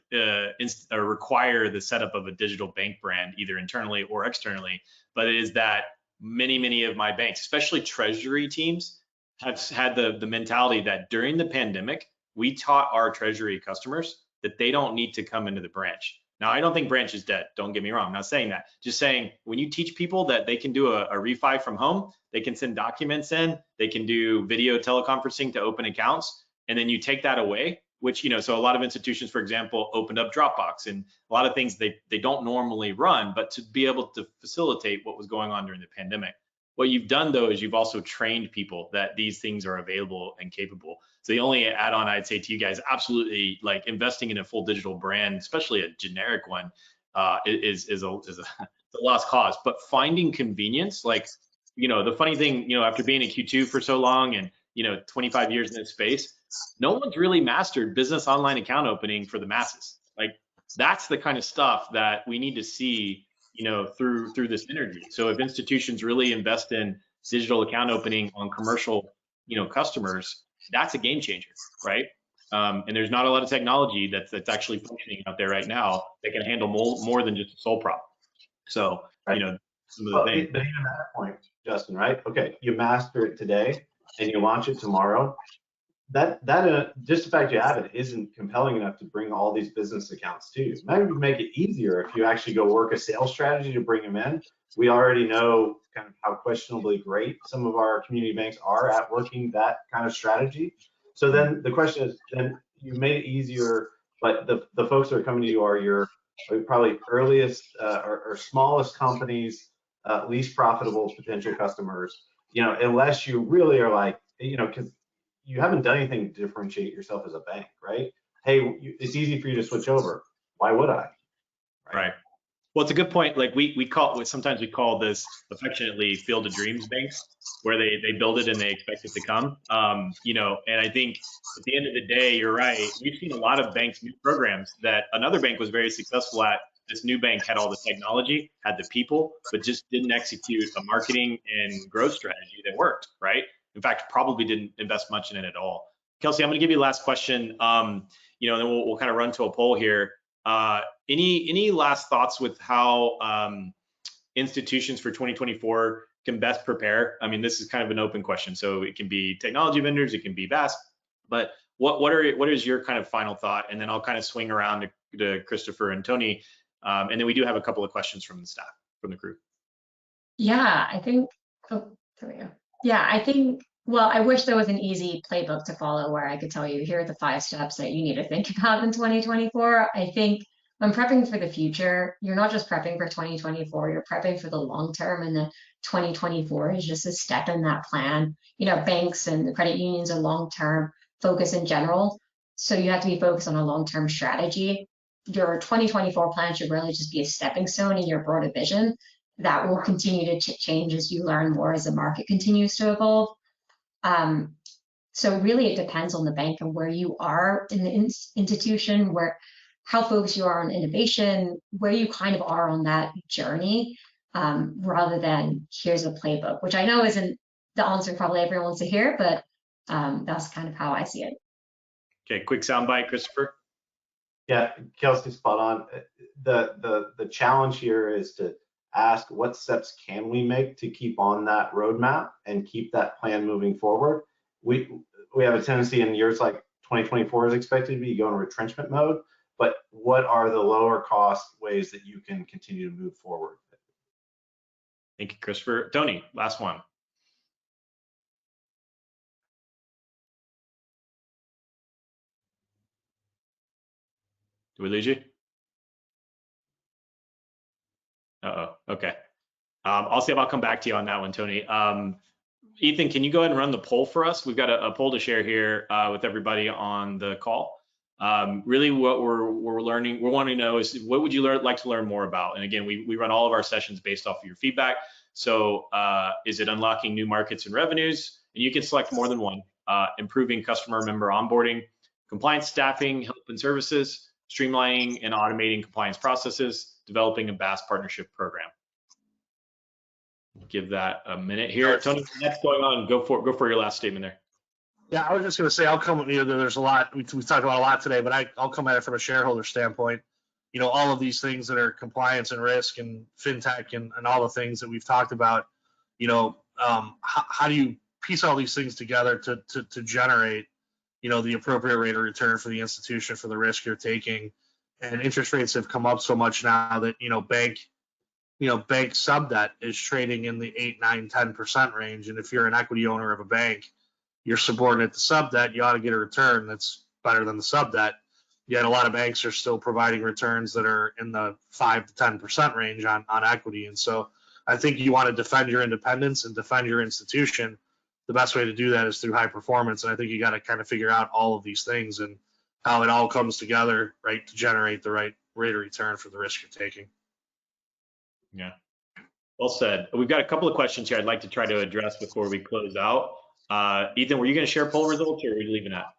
require the setup of a digital bank brand either internally or externally, but it is that many of my banks, especially treasury teams, have had the mentality that during the pandemic, we taught our treasury customers that they don't need to come into the branch. Now, I don't think branch is dead. Don't get me wrong. I'm not saying that. Just saying when you teach people that they can do a refi from home, they can send documents in, they can do video teleconferencing to open accounts, and then you take that away, which, so a lot of institutions, for example, opened up Dropbox and a lot of things they don't normally run, but to be able to facilitate what was going on during the pandemic. What you've done, though, is you've also trained people that these things are available and capable. So the only add-on I'd say to you guys, absolutely, like investing in a full digital brand, especially a generic one, is a lost cause. But finding convenience, like, the funny thing, after being in Q2 for so long and 25 years in this space, no one's really mastered business online account opening for the masses. Like that's the kind of stuff that we need to see through this energy. So if institutions really invest in digital account opening on commercial, customers, that's a game changer, right? And there's not a lot of technology that's actually functioning out there right now that can handle more than just a sole prop. So, right. Some of the things. But even that point, Justin, right? Okay, you master it today and you launch it tomorrow. That just the fact you have it isn't compelling enough to bring all these business accounts to you. It might make it easier if you actually go work a sales strategy to bring them in. We already know kind of how questionably great some of our community banks are at working that kind of strategy. So then the question is, then you made it easier, but the folks that are coming to you are your probably earliest or smallest companies, least profitable potential customers. Unless you really are like, because you haven't done anything to differentiate yourself as a bank, right? Hey, it's easy for you to switch over. Why would I? Right. Well, it's a good point. Like sometimes we call this affectionately Field of Dreams banks, where they build it and they expect it to come. And I think at the end of the day, you're right. We've seen a lot of banks, new programs that another bank was very successful at. This new bank had all the technology, had the people, but just didn't execute a marketing and growth strategy that worked, right? In fact, probably didn't invest much in it at all. Kelsey, I'm going to give you the last question. And then we'll kind of run to a poll here. Any last thoughts with how institutions for 2024 can best prepare? I mean, this is kind of an open question, so it can be technology vendors, it can be VAS, but what is your kind of final thought? And then I'll kind of swing around to Christopher and Tony, and then we do have a couple of questions from the staff, from the crew. Yeah, I think. Oh, there we go. Yeah, I think. Well, I wish there was an easy playbook to follow where I could tell you, here are the 5 steps that you need to think about in 2024. I think when prepping for the future, you're not just prepping for 2024, you're prepping for the long term, and the 2024 is just a step in that plan. Banks and the credit unions are long-term focus in general. So you have to be focused on a long-term strategy. Your 2024 plan should really just be a stepping stone in your broader vision that will continue to change as you learn more, as the market continues to evolve. So really it depends on the bank and where you are in the institution, how focused you are on innovation, where you kind of are on that journey, rather than here's a playbook, which I know isn't the answer probably everyone wants to hear, but that's kind of how I see it. Okay, quick soundbite, Christopher. Yeah, Kelsey's spot on. The challenge here is to ask what steps can we make to keep on that roadmap and keep that plan moving forward. We have a tendency in years like 2024 is expected to be go in retrenchment mode, but what are the lower cost ways that you can continue to move forward? Thank you, Christopher. Tony, last one. Did we lose you? Uh-oh, okay. I'll see if I'll come back to you on that one, Tony. Ethan, can you go ahead and run the poll for us? We've got a poll to share here with everybody on the call. Really what we're wanting to know is what would you like to learn more about? And again, we run all of our sessions based off of your feedback. So is it unlocking new markets and revenues? And you can select more than one. Improving customer member onboarding, compliance staffing, help and services, streamlining and automating compliance processes, developing a BAS partnership program. Give that a minute here. Tony, what's going on? Go for your last statement there. Yeah, I was just going to say, I'll come, there's a lot, we talked about a lot today, but I'll come at it from a shareholder standpoint. All of these things that are compliance and risk and fintech and all the things that we've talked about, how do you piece all these things together to generate, the appropriate rate of return for the institution for the risk you're taking? And interest rates have come up so much now that, bank sub debt is trading in the 8, 9, 10% range. And if you're an equity owner of a bank, you're subordinate to sub debt, you ought to get a return that's better than the sub debt. Yet a lot of banks are still providing returns that are in the 5 to 10% range on equity. And so I think you want to defend your independence and defend your institution. The best way to do that is through high performance. And I think you got to kind of figure out all of these things and how it all comes together, right, to generate the right rate of return for the risk you're taking. Yeah, well said. We've got a couple of questions here I'd like to try to address before we close out. Ethan, were you going to share poll results or are we leaving that?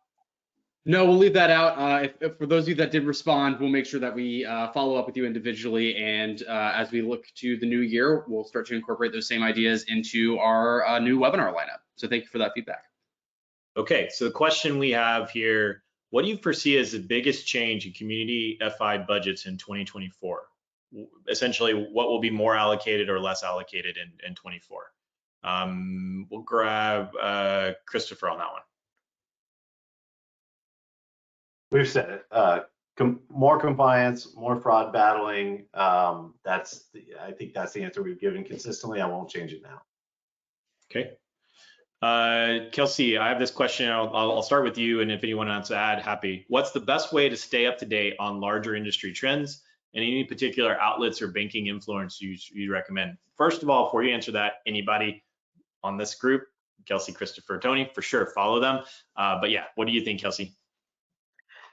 No, we'll leave that out. If for those of you that did respond, we'll make sure that we follow up with you individually. And as we look to the new year, we'll start to incorporate those same ideas into our new webinar lineup. So thank you for that feedback. Okay, so the question we have here, what do you foresee as the biggest change in community FI budgets in 2024? Essentially, what will be more allocated or less allocated in 24? We'll grab Christopher on that one. We've said it. More compliance, more fraud battling. I think that's the answer we've given consistently. I won't change it now. Okay. Kelsey, I have this question. I'll start with you, and if anyone wants to add, happy. What's the best way to stay up to date on larger industry trends and any particular outlets or banking influence you recommend? First of all, before you answer that, anybody on this group, Kelsey, Christopher, Tony, for sure, follow them. But yeah, what do you think, Kelsey?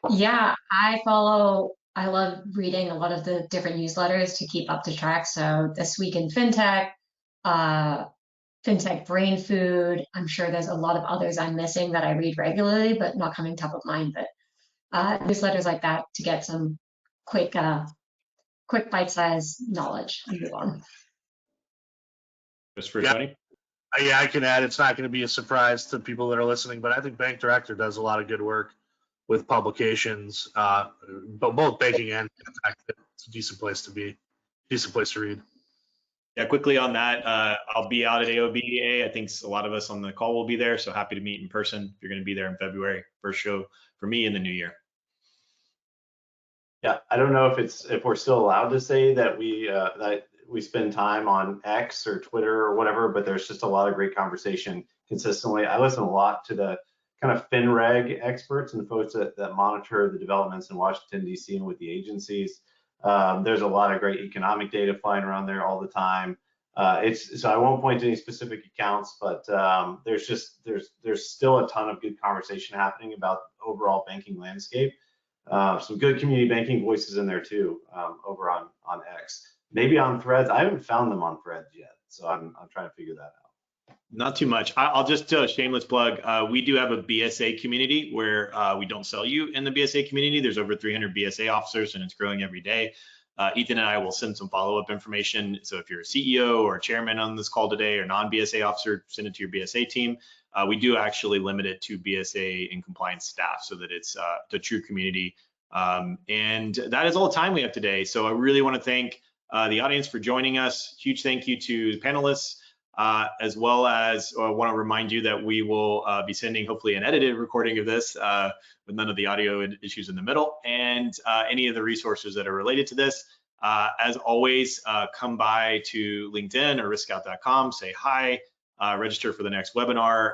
Yeah, I love reading a lot of the different newsletters to keep up to track. So This Week in FinTech, FinTech Brain Food. I'm sure there's a lot of others I'm missing that I read regularly, but not coming top of mind. But newsletters like that to get some quick bite-sized knowledge and move on. Just for Tony? Yeah, I can add, it's not going to be a surprise to people that are listening, but I think Bank Director does a lot of good work with publications, but both banking and FinTech. It's a decent place to be, decent place to read. Yeah, quickly on that, I'll be out at AOBA. I think a lot of us on the call will be there, so happy to meet in person. If you're going to be there in February, first show for me in the new year. Yeah, I don't know if we're still allowed to say that we spend time on X or Twitter or whatever, but there's just a lot of great conversation consistently. I listen a lot to the kind of FinReg experts and the folks that monitor the developments in Washington, D.C. and with the agencies. There's a lot of great economic data flying around there all the time. So I won't point to any specific accounts, but there's still a ton of good conversation happening about the overall banking landscape. Some good community banking voices in there too, over on X. Maybe on Threads. I haven't found them on Threads yet, so I'm trying to figure that out. Not too much. I'll just do a shameless plug. We do have a BSA community where we don't sell you in the BSA community. There's over 300 BSA officers and it's growing every day. Ethan and I will send some follow-up information. So if you're a CEO or a chairman on this call today or non-BSA officer, send it to your BSA team. We do actually limit it to BSA and compliance staff so that it's the true community. And that is all the time we have today. So I really want to thank the audience for joining us. Huge thank you to the panelists, as well as I want to remind you that we will be sending hopefully an edited recording of this with none of the audio issues in the middle, and any of the resources that are related to this. As always, come by to LinkedIn or riskscout.com, say hi, register for the next webinar.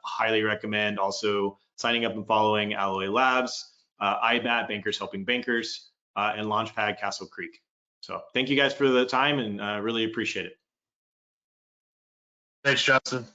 Highly recommend also signing up and following Alloy Labs, IBAT, Bankers Helping Bankers, and Launchpad Castle Creek. So thank you guys for the time, and really appreciate it. Thanks, Justin.